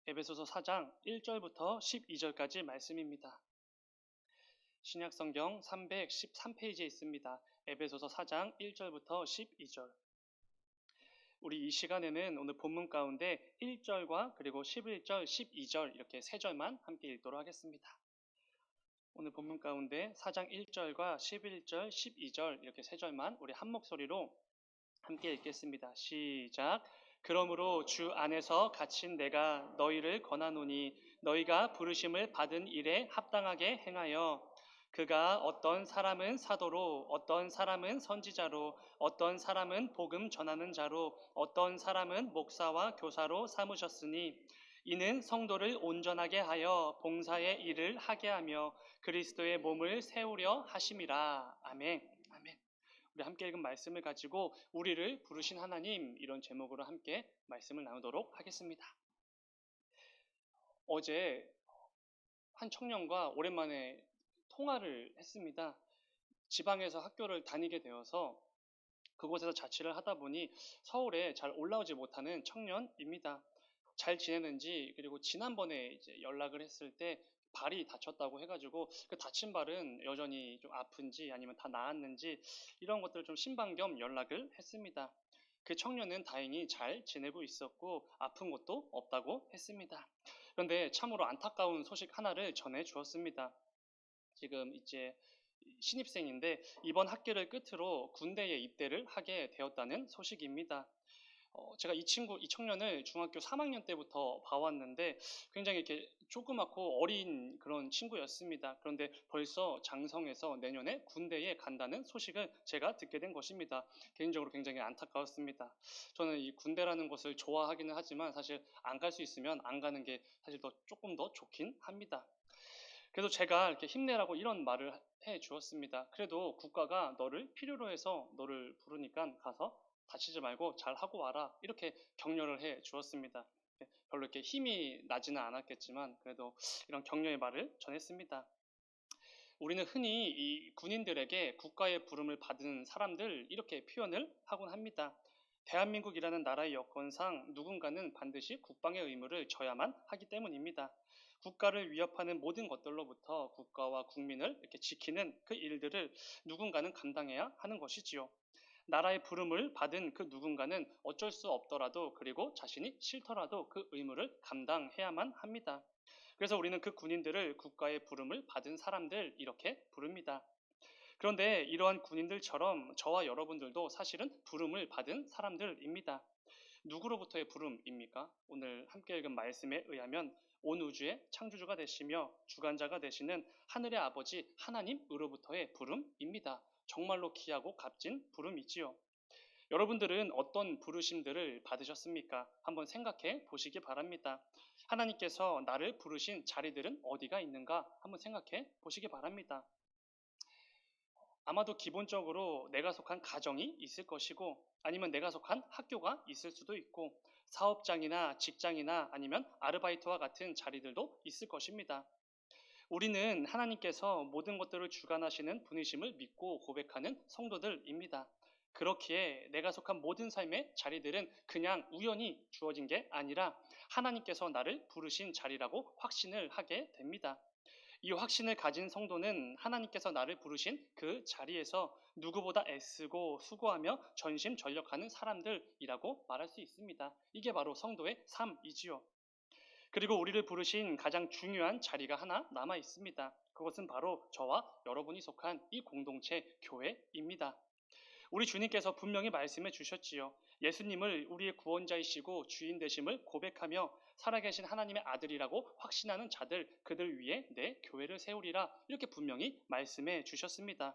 에베소서 4장 1절부터 12절까지 말씀입니다. 신약성경 313페이지에 있습니다. 에베소서 4장 1절부터 12절. 우리 이 시간에는 오늘 본문 가운데 1절과 그리고 11절, 12절 이렇게 세 절만 함께 읽도록 하겠습니다. 오늘 본문 가운데 4장 1절과 11절, 12절 이렇게 세 절만 우리 한 목소리로 함께 읽겠습니다. 시작. 그러므로 주 안에서 갇힌 내가 너희를 권하노니 너희가 부르심을 받은 일에 합당하게 행하여 그가 어떤 사람은 사도로 어떤 사람은 선지자로 어떤 사람은 복음 전하는 자로 어떤 사람은 목사와 교사로 삼으셨으니 이는 성도를 온전하게 하여 봉사의 일을 하게 하며 그리스도의 몸을 세우려 하심이라. 아멘. 아멘. 우리 함께 읽은 말씀을 가지고 우리를 부르신 하나님 이런 제목으로 함께 말씀을 나누도록 하겠습니다. 어제 한 청년과 오랜만에 통화를 했습니다. 지방에서 학교를 다니게 되어서 그곳에서 자취를 하다 보니 서울에 잘 올라오지 못하는 청년입니다. 잘 지내는지, 그리고 지난번에 이제 연락을 했을 때 발이 다쳤다고 해가지고 그 다친 발은 여전히 좀 아픈지 아니면 다 나았는지 이런 것들을 좀 신방 겸 연락을 했습니다. 그 청년은 다행히 잘 지내고 있었고 아픈 것도 없다고 했습니다. 그런데 참으로 안타까운 소식 하나를 전해 주었습니다. 지금 이제 신입생인데 이번 학기를 끝으로 군대에 입대를 하게 되었다는 소식입니다. 제가 이 청년을 중학교 3학년 때부터 봐왔는데 굉장히 이렇게 조그맣고 어린 그런 친구였습니다. 그런데 벌써 장성해서 내년에 군대에 간다는 소식을 제가 듣게 된 것입니다. 개인적으로 굉장히 안타까웠습니다. 저는 이 군대라는 것을 좋아하기는 하지만 사실 안 갈 수 있으면 안 가는 게 사실 조금 더 좋긴 합니다. 그래서 제가 이렇게 힘내라고 이런 말을 해 주었습니다. 그래도 국가가 너를 필요로 해서 너를 부르니까 가서 다치지 말고 잘 하고 와라. 이렇게 격려를 해 주었습니다. 별로 이렇게 힘이 나지는 않았겠지만 그래도 이런 격려의 말을 전했습니다. 우리는 흔히 이 군인들에게 국가의 부름을 받은 사람들 이렇게 표현을 하곤 합니다. 대한민국이라는 나라의 여건상 누군가는 반드시 국방의 의무를 져야만 하기 때문입니다. 국가를 위협하는 모든 것들로부터 국가와 국민을 이렇게 지키는 그 일들을 누군가는 감당해야 하는 것이지요. 나라의 부름을 받은 그 누군가는 어쩔 수 없더라도 그리고 자신이 싫더라도 그 의무를 감당해야만 합니다. 그래서 우리는 그 군인들을 국가의 부름을 받은 사람들 이렇게 부릅니다. 그런데 이러한 군인들처럼 저와 여러분들도 사실은 부름을 받은 사람들입니다. 누구로부터의 부름입니까? 오늘 함께 읽은 말씀에 의하면 온 우주의 창조주가 되시며 주관자가 되시는 하늘의 아버지 하나님으로부터의 부름입니다. 정말로 귀하고 값진 부름이지요. 여러분들은 어떤 부르심들을 받으셨습니까? 한번 생각해 보시기 바랍니다. 하나님께서 나를 부르신 자리들은 어디가 있는가? 한번 생각해 보시기 바랍니다. 아마도 기본적으로 내가 속한 가정이 있을 것이고 아니면 내가 속한 학교가 있을 수도 있고 사업장이나 직장이나 아니면 아르바이트와 같은 자리들도 있을 것입니다. 우리는 하나님께서 모든 것들을 주관하시는 분이심을 믿고 고백하는 성도들입니다. 그렇기에 내가 속한 모든 삶의 자리들은 그냥 우연히 주어진 게 아니라 하나님께서 나를 부르신 자리라고 확신을 하게 됩니다. 이 확신을 가진 성도는 하나님께서 나를 부르신 그 자리에서 누구보다 애쓰고 수고하며 전심전력하는 사람들이라고 말할 수 있습니다. 이게 바로 성도의 삶이지요. 그리고 우리를 부르신 가장 중요한 자리가 하나 남아 있습니다. 그것은 바로 저와 여러분이 속한 이 공동체 교회입니다. 우리 주님께서 분명히 말씀해 주셨지요. 예수님을 우리의 구원자이시고 주인 되심을 고백하며 살아계신 하나님의 아들이라고 확신하는 자들 그들 위에 내 교회를 세우리라 이렇게 분명히 말씀해 주셨습니다.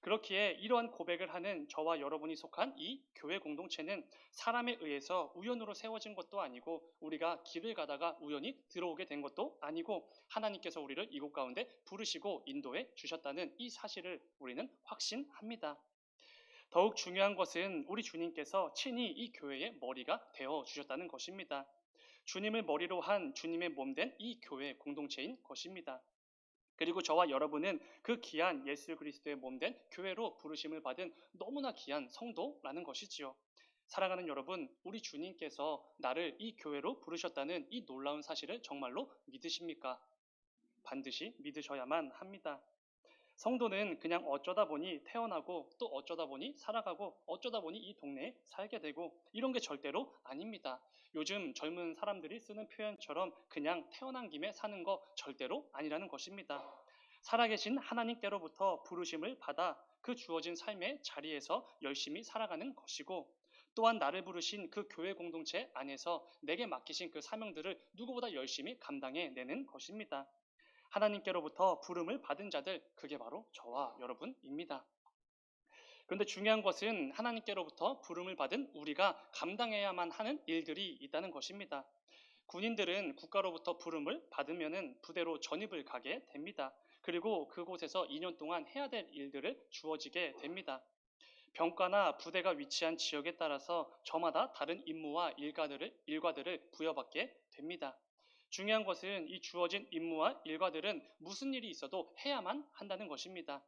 그렇기에 이러한 고백을 하는 저와 여러분이 속한 이 교회 공동체는 사람에 의해서 우연으로 세워진 것도 아니고 우리가 길을 가다가 우연히 들어오게 된 것도 아니고 하나님께서 우리를 이곳 가운데 부르시고 인도해 주셨다는 이 사실을 우리는 확신합니다. 더욱 중요한 것은 우리 주님께서 친히 이 교회의 머리가 되어 주셨다는 것입니다. 주님을 머리로 한 주님의 몸된 이 교회 공동체인 것입니다. 그리고 저와 여러분은 그 귀한 예수 그리스도의 몸된 교회로 부르심을 받은 너무나 귀한 성도라는 것이지요. 사랑하는 여러분, 우리 주님께서 나를 이 교회로 부르셨다는 이 놀라운 사실을 정말로 믿으십니까? 반드시 믿으셔야만 합니다. 성도는 그냥 어쩌다 보니 태어나고 또 어쩌다 보니 살아가고 어쩌다 보니 이 동네에 살게 되고 이런 게 절대로 아닙니다. 요즘 젊은 사람들이 쓰는 표현처럼 그냥 태어난 김에 사는 거 절대로 아니라는 것입니다. 살아계신 하나님께로부터 부르심을 받아 그 주어진 삶의 자리에서 열심히 살아가는 것이고 또한 나를 부르신 그 교회 공동체 안에서 내게 맡기신 그 사명들을 누구보다 열심히 감당해내는 것입니다. 하나님께로부터 부름을 받은 자들, 그게 바로 저와 여러분입니다. 그런데 중요한 것은 하나님께로부터 부름을 받은 우리가 감당해야만 하는 일들이 있다는 것입니다. 군인들은 국가로부터 부름을 받으면 부대로 전입을 가게 됩니다. 그리고 그곳에서 2년 동안 해야 될 일들을 주어지게 됩니다. 병과나 부대가 위치한 지역에 따라서 저마다 다른 임무와 일과들을 부여받게 됩니다. 중요한 것은 이 주어진 임무와 일과들은 무슨 일이 있어도 해야만 한다는 것입니다.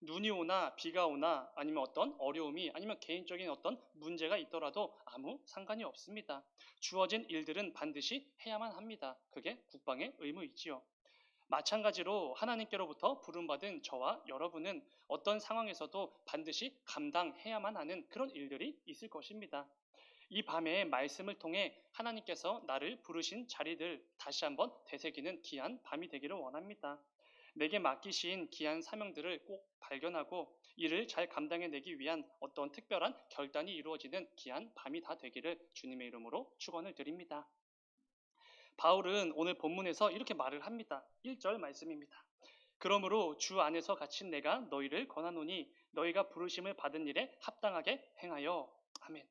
눈이 오나 비가 오나 아니면 어떤 어려움이 아니면 개인적인 어떤 문제가 있더라도 아무 상관이 없습니다. 주어진 일들은 반드시 해야만 합니다. 그게 국방의 의무이지요. 마찬가지로 하나님께로부터 부름받은 저와 여러분은 어떤 상황에서도 반드시 감당해야만 하는 그런 일들이 있을 것입니다. 이 밤에 말씀을 통해 하나님께서 나를 부르신 자리들 다시 한번 되새기는 귀한 밤이 되기를 원합니다. 내게 맡기신 귀한 사명들을 꼭 발견하고 이를 잘 감당해내기 위한 어떤 특별한 결단이 이루어지는 귀한 밤이 다 되기를 주님의 이름으로 축원을 드립니다. 바울은 오늘 본문에서 이렇게 말을 합니다. 1절 말씀입니다. 그러므로 주 안에서 갇힌 내가 너희를 권하노니 너희가 부르심을 받은 일에 합당하게 행하여. 아멘.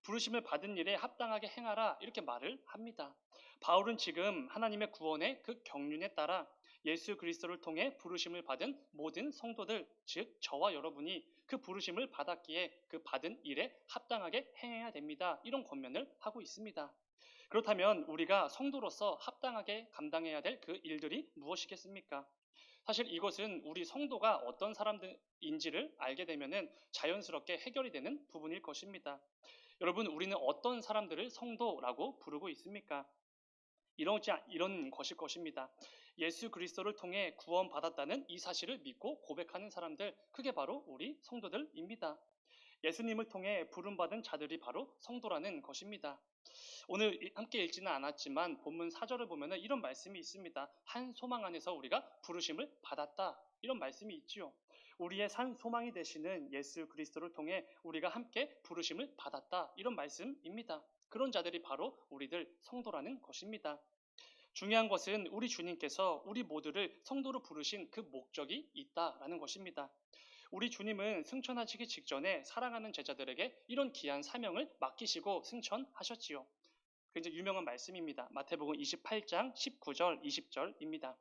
부르심을 받은 일에 합당하게 행하라 이렇게 말을 합니다. 바울은 지금 하나님의 구원의 그 경륜에 따라 예수 그리스도를 통해 부르심을 받은 모든 성도들, 즉 저와 여러분이 그 부르심을 받았기에 그 받은 일에 합당하게 행해야 됩니다. 이런 권면을 하고 있습니다. 그렇다면 우리가 성도로서 합당하게 감당해야 될 그 일들이 무엇이겠습니까? 사실 이것은 우리 성도가 어떤 사람들인지를 알게 되면 자연스럽게 해결이 되는 부분일 것입니다. 여러분, 우리는 어떤 사람들을 성도라고 부르고 있습니까? 이런 것일 것입니다. 예수 그리스도를 통해 구원받았다는 이 사실을 믿고 고백하는 사람들, 그게 바로 우리 성도들입니다. 예수님을 통해 부름받은 자들이 바로 성도라는 것입니다. 오늘 함께 읽지는 않았지만 본문 4절을 보면 이런 말씀이 있습니다. 한 소망 안에서 우리가 부르심을 받았다. 이런 말씀이 있지요. 우리의 산 소망이 되시는 예수 그리스도를 통해 우리가 함께 부르심을 받았다. 이런 말씀입니다. 그런 자들이 바로 우리들 성도라는 것입니다. 중요한 것은 우리 주님께서 우리 모두를 성도로 부르신 그 목적이 있다라는 것입니다. 우리 주님은 승천하시기 직전에 사랑하는 제자들에게 이런 귀한 사명을 맡기시고 승천하셨지요. 굉장히 유명한 말씀입니다. 마태복음 28장 19절 20절입니다.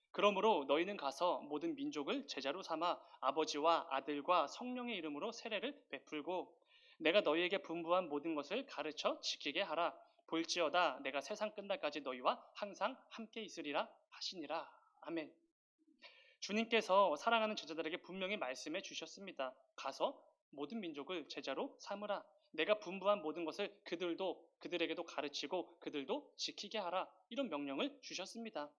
그러므로 너희는 가서 모든 민족을 제자로 삼아 아버지와 아들과 성령의 이름으로 세례를 베풀고 내가 너희에게 분부한 모든 것을 가르쳐 지키게 하라. 볼지어다 내가 세상 끝날까지 너희와 항상 함께 있으리라 하시니라. 아멘. 주님께서 사랑하는 제자들에게 분명히 말씀해 주셨습니다. 가서 모든 민족을 제자로 삼으라. 내가 분부한 모든 것을 그들에게도 가르치고 그들도 지키게 하라. 이런 명령을 주셨습니다.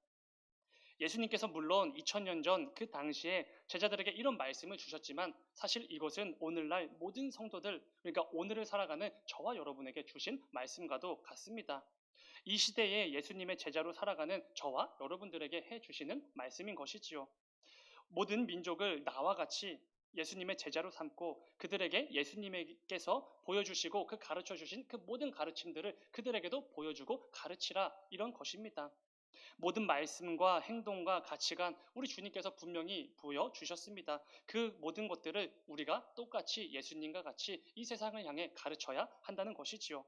예수님께서 물론 2000년 전 그 당시에 제자들에게 이런 말씀을 주셨지만 사실 이것은 오늘날 모든 성도들, 그러니까 오늘을 살아가는 저와 여러분에게 주신 말씀과도 같습니다. 이 시대에 예수님의 제자로 살아가는 저와 여러분들에게 해주시는 말씀인 것이지요. 모든 민족을 나와 같이 예수님의 제자로 삼고 그들에게 예수님께서 보여주시고 그 가르쳐 주신 그 모든 가르침들을 그들에게도 보여주고 가르치라 이런 것입니다. 모든 말씀과 행동과 가치관 우리 주님께서 분명히 보여주셨습니다. 그 모든 것들을 우리가 똑같이 예수님과 같이 이 세상을 향해 가르쳐야 한다는 것이지요.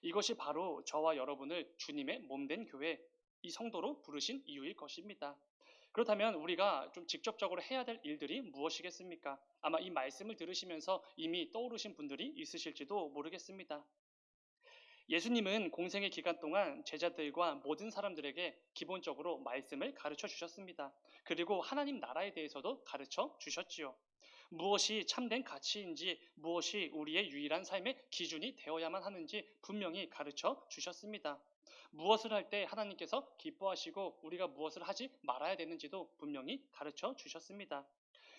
이것이 바로 저와 여러분을 주님의 몸된 교회, 이 성도로 부르신 이유일 것입니다. 그렇다면 우리가 좀 직접적으로 해야 될 일들이 무엇이겠습니까? 아마 이 말씀을 들으시면서 이미 떠오르신 분들이 있으실지도 모르겠습니다. 예수님은 공생의 기간 동안 제자들과 모든 사람들에게 기본적으로 말씀을 가르쳐 주셨습니다. 그리고 하나님 나라에 대해서도 가르쳐 주셨지요. 무엇이 참된 가치인지, 무엇이 우리의 유일한 삶의 기준이 되어야만 하는지 분명히 가르쳐 주셨습니다. 무엇을 할 때 하나님께서 기뻐하시고 우리가 무엇을 하지 말아야 되는지도 분명히 가르쳐 주셨습니다.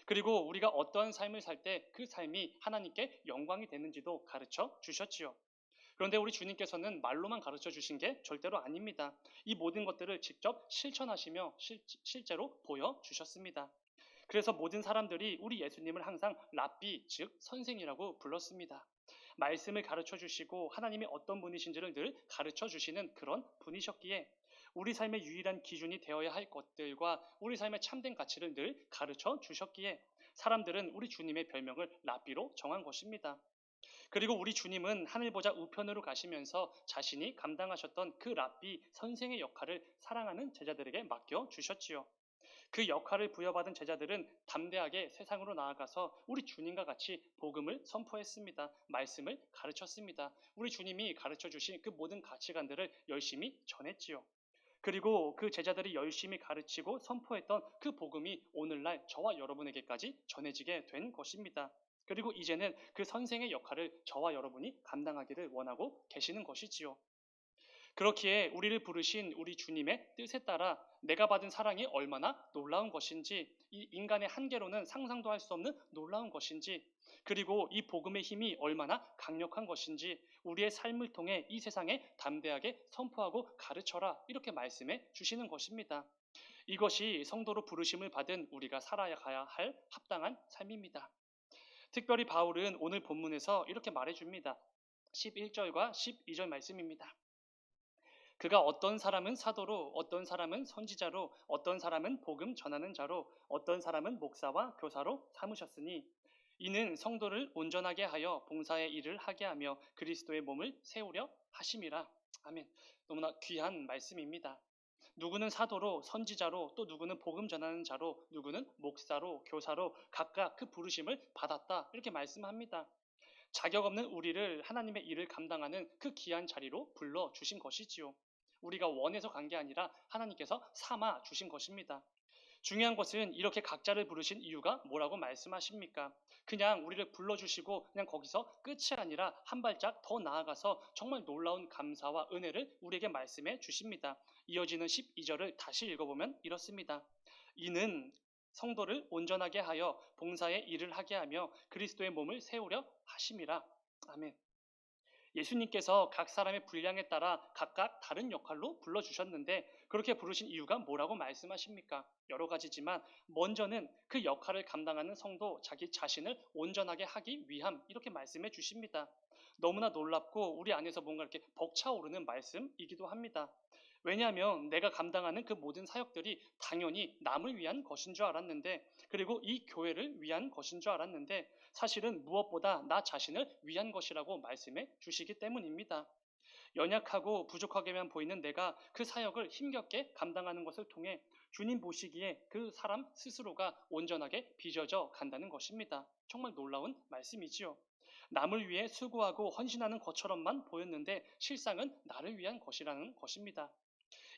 그리고 우리가 어떠한 삶을 살 때 그 삶이 하나님께 영광이 되는지도 가르쳐 주셨지요. 그런데 우리 주님께서는 말로만 가르쳐 주신 게 절대로 아닙니다. 이 모든 것들을 직접 실천하시며 실제로 보여주셨습니다. 그래서 모든 사람들이 우리 예수님을 항상 랍비, 즉 선생이라고 불렀습니다. 말씀을 가르쳐 주시고 하나님이 어떤 분이신지를 늘 가르쳐 주시는 그런 분이셨기에 우리 삶의 유일한 기준이 되어야 할 것들과 우리 삶의 참된 가치를 늘 가르쳐 주셨기에 사람들은 우리 주님의 별명을 랍비로 정한 것입니다. 그리고 우리 주님은 하늘 보좌 우편으로 가시면서 자신이 감당하셨던 그 랍비 선생의 역할을 사랑하는 제자들에게 맡겨 주셨지요. 그 역할을 부여받은 제자들은 담대하게 세상으로 나아가서 우리 주님과 같이 복음을 선포했습니다. 말씀을 가르쳤습니다. 우리 주님이 가르쳐 주신 그 모든 가치관들을 열심히 전했지요. 그리고 그 제자들이 열심히 가르치고 선포했던 그 복음이 오늘날 저와 여러분에게까지 전해지게 된 것입니다. 그리고 이제는 그 선생의 역할을 저와 여러분이 감당하기를 원하고 계시는 것이지요. 그렇기에 우리를 부르신 우리 주님의 뜻에 따라 내가 받은 사랑이 얼마나 놀라운 것인지, 이 인간의 한계로는 상상도 할 수 없는 놀라운 것인지, 그리고 이 복음의 힘이 얼마나 강력한 것인지 우리의 삶을 통해 이 세상에 담대하게 선포하고 가르쳐라, 이렇게 말씀해 주시는 것입니다. 이것이 성도로 부르심을 받은 우리가 살아가야 할 합당한 삶입니다. 특별히 바울은 오늘 본문에서 이렇게 말해줍니다. 11절과 12절 말씀입니다. 그가 어떤 사람은 사도로, 어떤 사람은 선지자로, 어떤 사람은 복음 전하는 자로, 어떤 사람은 목사와 교사로 삼으셨으니 이는 성도를 온전하게 하여 봉사의 일을 하게 하며 그리스도의 몸을 세우려 하심이라. 아멘. 너무나 귀한 말씀입니다. 누구는 사도로, 선지자로, 또 누구는 복음 전하는 자로, 누구는 목사로, 교사로 각각 그 부르심을 받았다, 이렇게 말씀합니다. 자격 없는 우리를 하나님의 일을 감당하는 그 귀한 자리로 불러 주신 것이지요. 우리가 원해서 간 게 아니라 하나님께서 삼아 주신 것입니다. 중요한 것은 이렇게 각자를 부르신 이유가 뭐라고 말씀하십니까? 그냥 우리를 불러주시고 그냥 거기서 끝이 아니라 한 발짝 더 나아가서 정말 놀라운 감사와 은혜를 우리에게 말씀해 주십니다. 이어지는 12절을 다시 읽어보면 이렇습니다. 이는 성도를 온전하게 하여 봉사의 일을 하게 하며 그리스도의 몸을 세우려 하심이라. 아멘. 예수님께서 각 사람의 분량에 따라 각각 다른 역할로 불러주셨는데 그렇게 부르신 이유가 뭐라고 말씀하십니까? 여러 가지지만 먼저는 그 역할을 감당하는 성도 자기 자신을 온전하게 하기 위함, 이렇게 말씀해 주십니다. 너무나 놀랍고 우리 안에서 뭔가 이렇게 벅차오르는 말씀이기도 합니다. 왜냐하면 내가 감당하는 그 모든 사역들이 당연히 남을 위한 것인 줄 알았는데, 그리고 이 교회를 위한 것인 줄 알았는데 사실은 무엇보다 나 자신을 위한 것이라고 말씀해 주시기 때문입니다. 연약하고 부족하게만 보이는 내가 그 사역을 힘겹게 감당하는 것을 통해 주님 보시기에 그 사람 스스로가 온전하게 빚어져 간다는 것입니다. 정말 놀라운 말씀이지요. 남을 위해 수고하고 헌신하는 것처럼만 보였는데 실상은 나를 위한 것이라는 것입니다.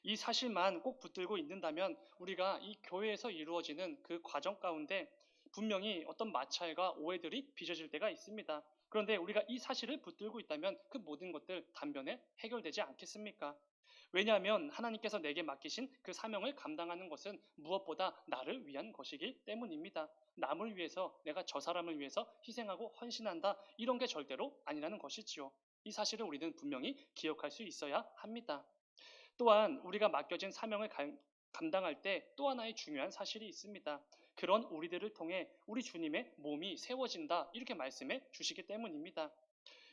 이 사실만 꼭 붙들고 있는다면 우리가 이 교회에서 이루어지는 그 과정 가운데 분명히 어떤 마찰과 오해들이 빚어질 때가 있습니다. 그런데 우리가 이 사실을 붙들고 있다면 그 모든 것들 단번에 해결되지 않겠습니까? 왜냐하면 하나님께서 내게 맡기신 그 사명을 감당하는 것은 무엇보다 나를 위한 것이기 때문입니다. 남을 위해서, 내가 저 사람을 위해서 희생하고 헌신한다, 이런 게 절대로 아니라는 것이지요. 이 사실을 우리는 분명히 기억할 수 있어야 합니다. 또한 우리가 맡겨진 사명을 감당할 때 또 하나의 중요한 사실이 있습니다. 그런 우리들을 통해 우리 주님의 몸이 세워진다, 이렇게 말씀해 주시기 때문입니다.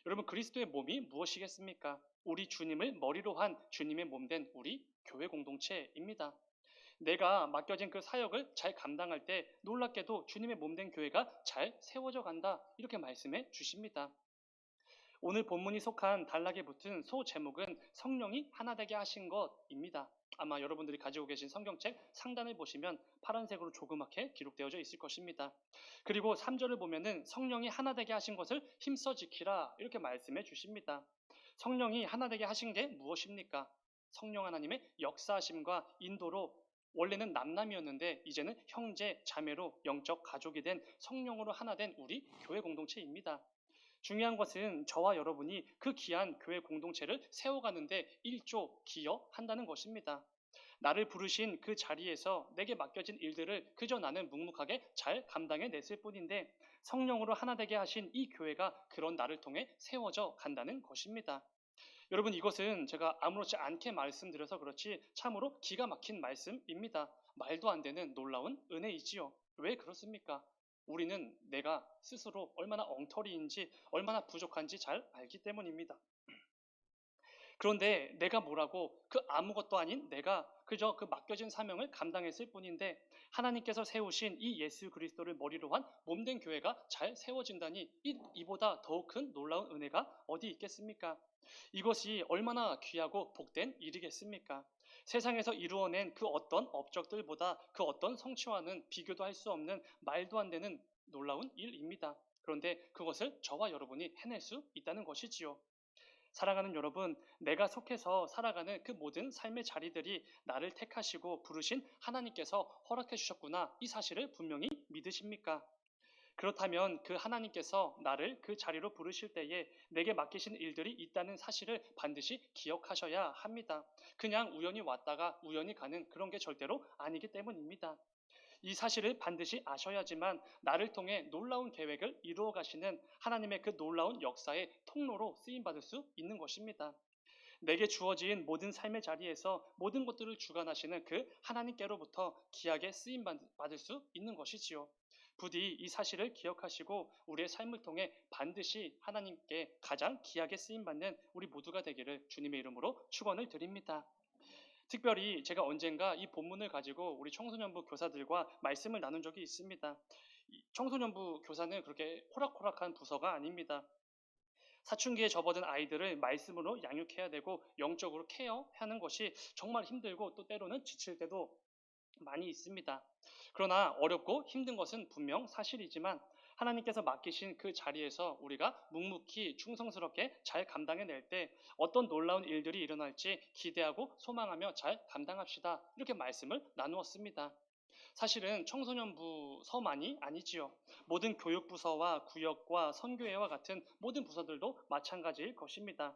여러분, 그리스도의 몸이 무엇이겠습니까? 우리 주님을 머리로 한 주님의 몸된 우리 교회 공동체입니다. 내가 맡겨진 그 사역을 잘 감당할 때 놀랍게도 주님의 몸된 교회가 잘 세워져 간다, 이렇게 말씀해 주십니다. 오늘 본문이 속한 단락에 붙은 소 제목은 성령이 하나 되게 하신 것입니다. 아마 여러분들이 가지고 계신 성경책 상단을 보시면 파란색으로 조그맣게 기록되어져 있을 것입니다. 그리고 3절을 보면은 성령이 하나 되게 하신 것을 힘써 지키라, 이렇게 말씀해 주십니다. 성령이 하나 되게 하신 게 무엇입니까? 성령 하나님의 역사하심과 인도로 원래는 남남이었는데 이제는 형제, 자매로 영적 가족이 된 성령으로 하나 된 우리 교회 공동체입니다. 중요한 것은 저와 여러분이 그 귀한 교회 공동체를 세워가는데 일조 기여한다는 것입니다. 나를 부르신 그 자리에서 내게 맡겨진 일들을 그저 나는 묵묵하게 잘 감당해 냈을 뿐인데 성령으로 하나 되게 하신 이 교회가 그런 나를 통해 세워져 간다는 것입니다. 여러분, 이것은 제가 아무렇지 않게 말씀드려서 그렇지 참으로 기가 막힌 말씀입니다. 말도 안 되는 놀라운 은혜이지요. 왜 그렇습니까? 우리는 내가 스스로 얼마나 엉터리인지 얼마나 부족한지 잘 알기 때문입니다. 그런데 내가 뭐라고 그 아무것도 아닌 내가 그저 그 맡겨진 사명을 감당했을 뿐인데 하나님께서 세우신 이 예수 그리스도를 머리로 한 몸된 교회가 잘 세워진다니 이보다 더욱 큰 놀라운 은혜가 어디 있겠습니까? 이것이 얼마나 귀하고 복된 일이겠습니까? 세상에서 이루어낸 그 어떤 업적들보다 그 어떤 성취와는 비교도 할 수 없는 말도 안 되는 놀라운 일입니다. 그런데 그것을 저와 여러분이 해낼 수 있다는 것이지요. 사랑하는 여러분, 내가 속해서 살아가는 그 모든 삶의 자리들이 나를 택하시고 부르신 하나님께서 허락해 주셨구나. 이 사실을 분명히 믿으십니까? 그렇다면 그 하나님께서 나를 그 자리로 부르실 때에 내게 맡기신 일들이 있다는 사실을 반드시 기억하셔야 합니다. 그냥 우연히 왔다가 우연히 가는 그런 게 절대로 아니기 때문입니다. 이 사실을 반드시 아셔야지만 나를 통해 놀라운 계획을 이루어 가시는 하나님의 그 놀라운 역사의 통로로 쓰임받을 수 있는 것입니다. 내게 주어진 모든 삶의 자리에서 모든 것들을 주관하시는 그 하나님께로부터 귀하게 쓰임받을 수 있는 것이지요. 부디 이 사실을 기억하시고 우리의 삶을 통해 반드시 하나님께 가장 귀하게 쓰임받는 우리 모두가 되기를 주님의 이름으로 축원을 드립니다. 특별히 제가 언젠가 이 본문을 가지고 우리 청소년부 교사들과 말씀을 나눈 적이 있습니다. 청소년부 교사는 그렇게 호락호락한 부서가 아닙니다. 사춘기에 접어든 아이들을 말씀으로 양육해야 되고 영적으로 케어하는 것이 정말 힘들고 또 때로는 지칠 때도 많이 있습니다. 그러나 어렵고 힘든 것은 분명 사실이지만 하나님께서 맡기신 그 자리에서 우리가 묵묵히 충성스럽게 잘 감당해낼 때 어떤 놀라운 일들이 일어날지 기대하고 소망하며 잘 감당합시다. 이렇게 말씀을 나누었습니다. 사실은 청소년부서만이 아니지요. 모든 교육부서와 구역과 선교회와 같은 모든 부서들도 마찬가지일 것입니다.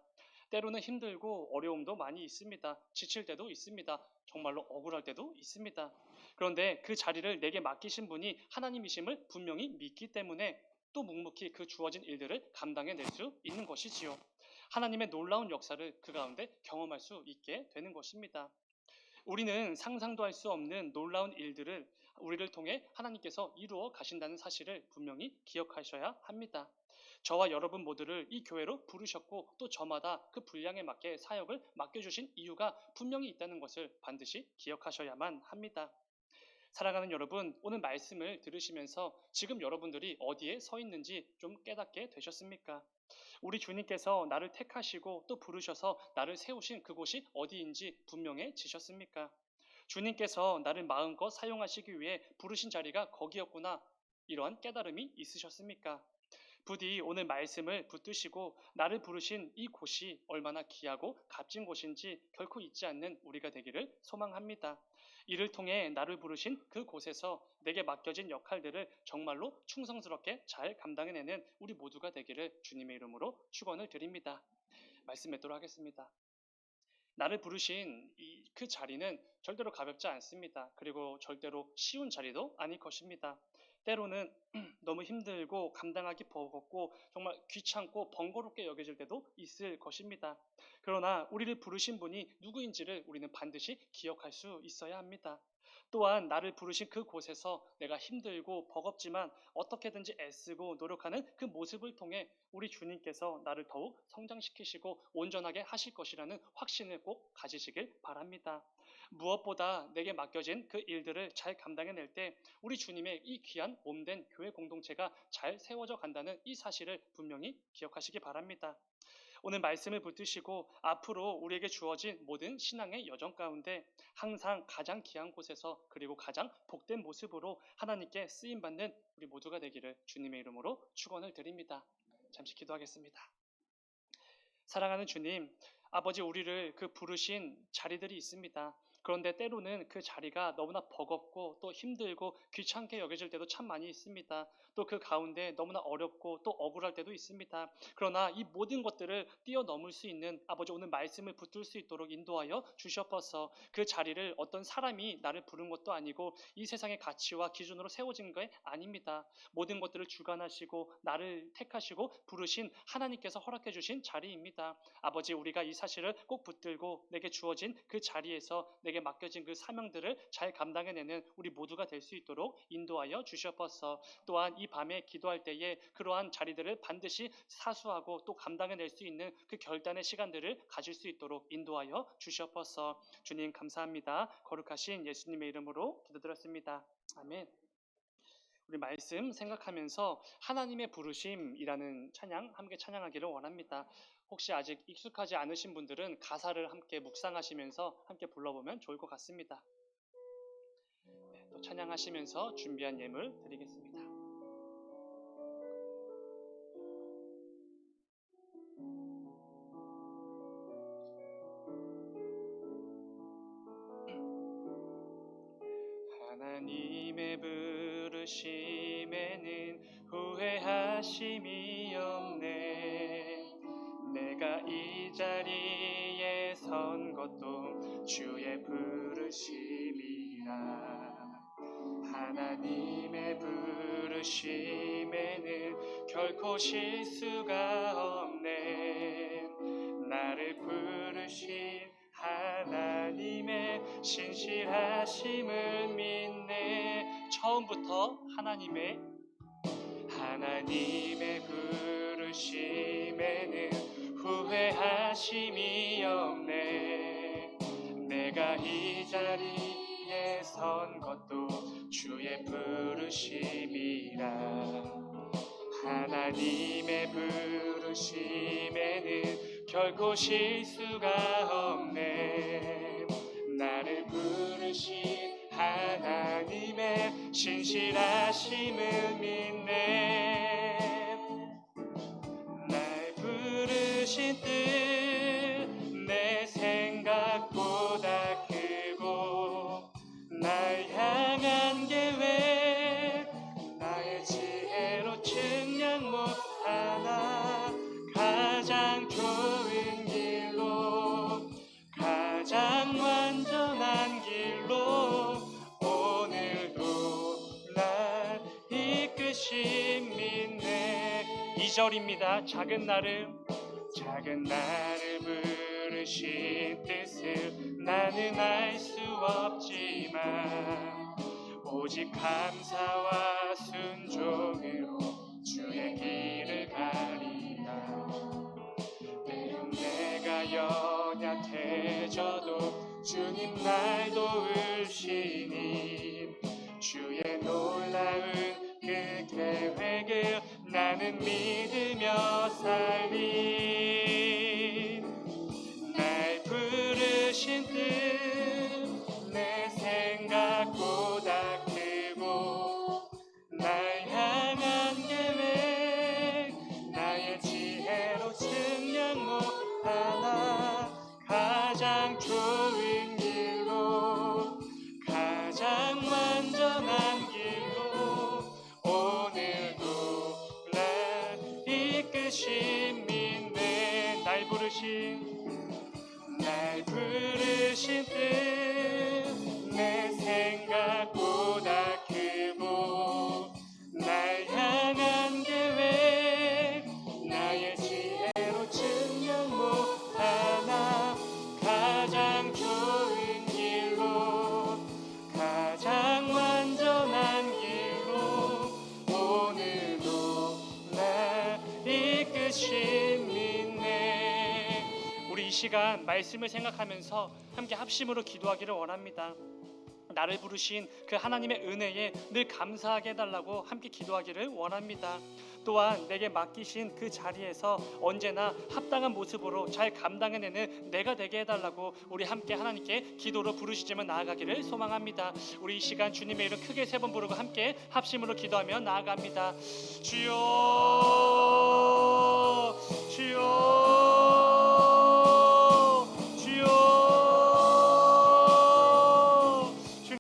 때로는 힘들고 어려움도 많이 있습니다. 지칠 때도 있습니다. 정말로 억울할 때도 있습니다. 그런데 그 자리를 내게 맡기신 분이 하나님이심을 분명히 믿기 때문에 또 묵묵히 그 주어진 일들을 감당해낼 수 있는 것이지요. 하나님의 놀라운 역사를 그 가운데 경험할 수 있게 되는 것입니다. 우리는 상상도 할 수 없는 놀라운 일들을 우리를 통해 하나님께서 이루어 가신다는 사실을 분명히 기억하셔야 합니다. 저와 여러분 모두를 이 교회로 부르셨고 또 저마다 그 분량에 맞게 사역을 맡겨주신 이유가 분명히 있다는 것을 반드시 기억하셔야만 합니다. 사랑하는 여러분, 오늘 말씀을 들으시면서 지금 여러분들이 어디에 서 있는지 좀 깨닫게 되셨습니까? 우리 주님께서 나를 택하시고 또 부르셔서 나를 세우신 그곳이 어디인지 분명해지셨습니까? 주님께서 나를 마음껏 사용하시기 위해 부르신 자리가 거기였구나. 이러한 깨달음이 있으셨습니까? 부디 오늘 말씀을 붙드시고 나를 부르신 이 곳이 얼마나 귀하고 값진 곳인지 결코 잊지 않는 우리가 되기를 소망합니다. 이를 통해 나를 부르신 그 곳에서 내게 맡겨진 역할들을 정말로 충성스럽게 잘 감당해내는 우리 모두가 되기를 주님의 이름으로 축원을 드립니다. 말씀 맺도록 하겠습니다. 나를 부르신 그 자리는 절대로 가볍지 않습니다. 그리고 절대로 쉬운 자리도 아닐 것입니다. 때로는 너무 힘들고 감당하기 버겁고 정말 귀찮고 번거롭게 여겨질 때도 있을 것입니다. 그러나 우리를 부르신 분이 누구인지를 우리는 반드시 기억할 수 있어야 합니다. 또한 나를 부르신 그 곳에서 내가 힘들고 버겁지만 어떻게든지 애쓰고 노력하는 그 모습을 통해 우리 주님께서 나를 더욱 성장시키시고 온전하게 하실 것이라는 확신을 꼭 가지시길 바랍니다. 무엇보다 내게 맡겨진 그 일들을 잘 감당해낼 때 우리 주님의 이 귀한 몸된 교회 공동체가 잘 세워져 간다는 이 사실을 분명히 기억하시기 바랍니다. 오늘 말씀을 붙드시고 앞으로 우리에게 주어진 모든 신앙의 여정 가운데 항상 가장 귀한 곳에서 그리고 가장 복된 모습으로 하나님께 쓰임받는 우리 모두가 되기를 주님의 이름으로 축원을 드립니다. 잠시 기도하겠습니다. 사랑하는 주님, 아버지, 우리를 그 부르신 자리들이 있습니다. 그런데 때로는 그 자리가 너무나 버겁고 또 힘들고 귀찮게 여겨질 때도 참 많이 있습니다. 또 그 가운데 너무나 어렵고 또 억울할 때도 있습니다. 그러나 이 모든 것들을 뛰어넘을 수 있는 아버지, 오늘 말씀을 붙들 수 있도록 인도하여 주셔서 그 자리를 어떤 사람이 나를 부른 것도 아니고 이 세상의 가치와 기준으로 세워진 게 아닙니다. 모든 것들을 주관하시고 나를 택하시고 부르신 하나님께서 허락해 주신 자리입니다. 아버지, 우리가 이 사실을 꼭 붙들고 내게 주어진 그 자리에서 내게 맡겨진 그 사명들을 잘 감당해내는 우리 모두가 될 수 있도록 인도하여 주셔서 또한 이 밤에 기도할 때에 그러한 자리들을 반드시 사수하고 또 감당해낼 수 있는 그 결단의 시간들을 가질 수 있도록 인도하여 주셔서 주님 감사합니다. 거룩하신 예수님의 이름으로 기도드렸습니다. 아멘. 우리 말씀 생각하면서 하나님의 부르심이라는 찬양 함께 찬양하기를 원합니다. 혹시 아직 익숙하지 않으신 분들은 가사를 함께 묵상하시면서 함께 불러보면 좋을 것 같습니다. 네, 또 찬양하시면서 준비한 예물 드리겠습니다. 하나님의 부르심에는 후회하심이 없네. 내가 이 자리에 선 것도 주의 부르심이라. 하나님의 부르심에는 결코 실수가 없네. 나를 부르신 하나님의 신실하심을 믿네. 처음부터 하나님의 부르심에는 후회하심이 없네. 내가 이 자리에 선 것도 주의 부르심이라. 하나님의 부르심에는 결코 실수가 없네. 나를 부르신 하나님의 신실하심을 믿네. 날 부르신 뜻 내 생각보다 크고 날 향한 계획 나의 지혜로 측량 못하나. 가장 좋은 길로 가장 완전한 길로 오늘도 날 이끄심 믿네. 2절입니다. 작은 나를 부르신 뜻을 나는 알 수 없지만 오직 감사와 순종으로 주의 길을 가리라. 때론 내가 연약해져도 주님 날 도우시니 주의 놀라운 그 계획을 나는 믿으며 살리. 날 부르신 뜻 내 생각보다 크고 날 향한 계획 나의 지혜로 측량 못하나. 가장 좋은 길로 가장 완전한 길로 오늘도 날 이끄심 믿네. 날 부르신 뜻 내 생각보다 크고 날 향한 계획 나의 지혜로 측량 못하나. 가장 좋은 길로 가장 완전한 길로 오늘도 날 이끄심 믿네. 우리 이 시간 말씀을 생각하면서 함께 합심으로 기도하기를 원합니다. 나를 부르신 그 하나님의 은혜에 늘 감사하게 해달라고 함께 기도하기를 원합니다. 또한 내게 맡기신 그 자리에서 언제나 합당한 모습으로 잘 감당해내는 내가 되게 해달라고 우리 함께 하나님께 기도로 부르시지만 나아가기를 소망합니다. 우리 이 시간 주님의 이름 크게 3번 부르고 함께 합심으로 기도하며 나아갑니다. 주여